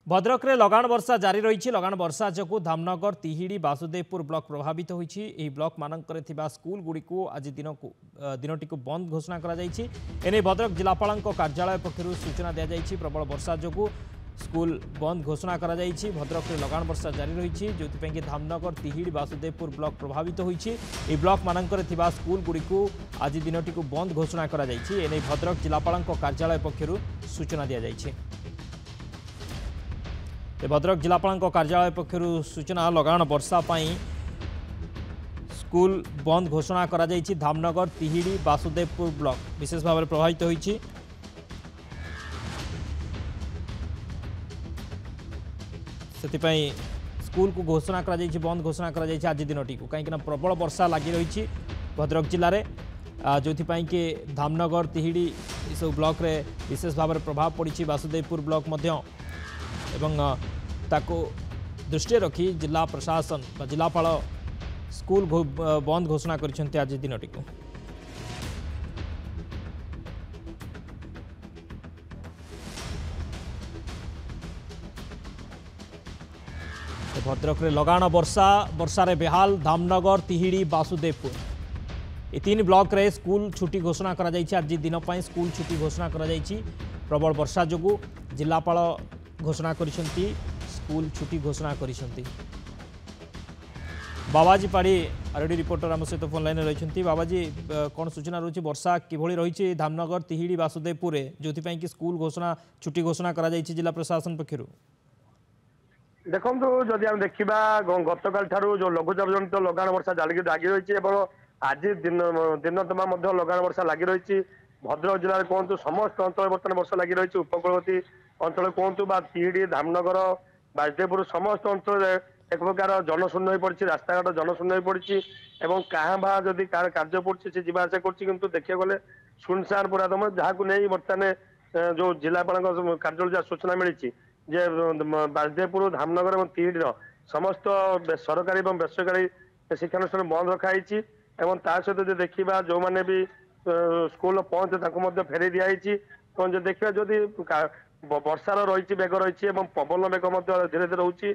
भद्रक रे लगाण वर्षा जारी रही। लगाण वर्षा जो धामनगर तिहिड़ी बासुदेवपुर ब्लॉक प्रभावित होती ब्लॉक मानकर स्कूल गुड़ी आज दिनटी बंद घोषणा कर भद्रक जिलापाल कार्यालय पक्षर सूचना दी जाएगी। प्रबल वर्षा जो स्कूल बंद घोषणा कर भद्रक रे लगाण वर्षा जारी रही जो धामनगर तिहिड़ी बासुदेवपुर ब्लॉक प्रभावित होती ब्लॉक मानकर स्कूल गुड़ी आज दिनटी बंद घोषणा कर भद्रक जिलापाल कार्यालय पक्षर सूचना दी जाएगी। भद्रक जिलापाल कार्यालय पक्षर सूचना लगाण वर्षा स्कूल बंद घोषणा करा जायछि। धामनगर तिहिड़ी बासुदेवपुर ब्लॉक विशेष भाव में प्रभावित होइछि। सेतिपई स्कूल को घोषणा करा जायछि, बंद घोषणा करा जायछि आज दिनटी को, कहीं प्रबल वर्षा लगी रही भद्रक जिले में जो कि धामनगर तिहिड़ी सब ब्लॉक रे विशेष भाव में प्रभाव पड़ी। बासुदेवपुर ब्लॉक मध्य एवं ताको दृष्टि रखी जिला प्रशासन जिलापाल स्कूल बंद घोषणा कर आज दिनटी को। भद्रक रे लगाण वर्षा रे बेहाल धामनगर तिहिड़ी बासुदेवपुर ये तीन ब्लॉक रे स्कूल छुट्टी घोषणा करा जायछि। आज दिन स्कूल छुट्टी घोषणा करा जायछि। प्रबल वर्षा जो जिलापाल घोषणा करिसेंती स्कूल छुट्टी घोषणा करिसेंती। बाबाजी पाड़ी आरडी रिपोर्टर आम सहित फोन लाइन रही। बाबाजी कौन सूचना रही वर्षा किभली रही धामनगर तिहिड़ी बासुदेवपुर जो कि स्कूल घोषणा छुट्टी घोषणा करा जायछि जिला प्रशासन पक्षर? देखो जदि आम देखा गतकाल ठारू जो लघुचाप जनित लगाण वर्षा लगी रही आज दिन तमा लगाण वर्षा लगी रही। भद्रक जिले में कहतु समस्त अंचल बर्तमान वर्षा लगी रही। उपकूलवर्ती अंचल कहतु तिहिड़ी धामनगर बासुदेवपुर समस्त अंचल एक प्रकार जनशून्य हो पड़ी। रास्ताघाट जनशून्य हो पड़ी और क्या भा जदि कार्य पड़ी से जावासा कर देखा गले सुनसान पूरा दम जहाँ नहीं बर्तमान जो जिलापाल कार्यालय सूचना मिली जे बासुदेवपुर धामनगर और तिहिड़ी समस्त सरकारी और बेसरकारी शिक्षानुष्ठान बंद रखाई सहित देखा जो मैंने भी स्कूल पहुंचे फेरी दिखाई देखा जदि वर्षार रही बेग रही पवन बेग धीरे धीरे रोचे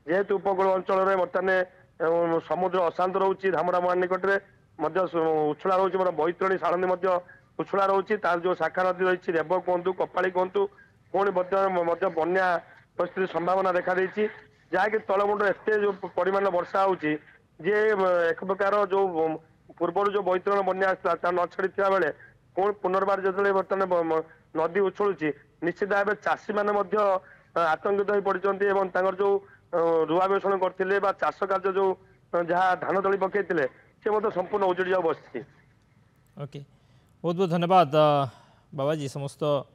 जेहेतु उपकूल अंचल बर्तमान समुद्र अशांत रोचे धामरा निकट में उछला रोचे बैतरणी साणी उछला रोचे तार जो शाखा नदी रही रेब कहतु कपाड़ी कहतु पुणी बन्या परिस्थिति संभावना देखा देती जहाँकि तलमुंड एत जो परिमाण वर्षा होची जे एक प्रकार जो पूर्व जो बैतरण बन्या आसला न छड़ी बेले पुणी पुनर्बार जो बर्तमान नदी उछलुची निश्चित भाव चाषी मैंने आतंकित हो पड़ते जो रुआ बेषण करते चाष कार्य जो जहाँ धान तली पकई सी संपूर्ण उजड़ी जा बस। ओके, बहुत बहुत धन्यवाद बाबाजी समस्त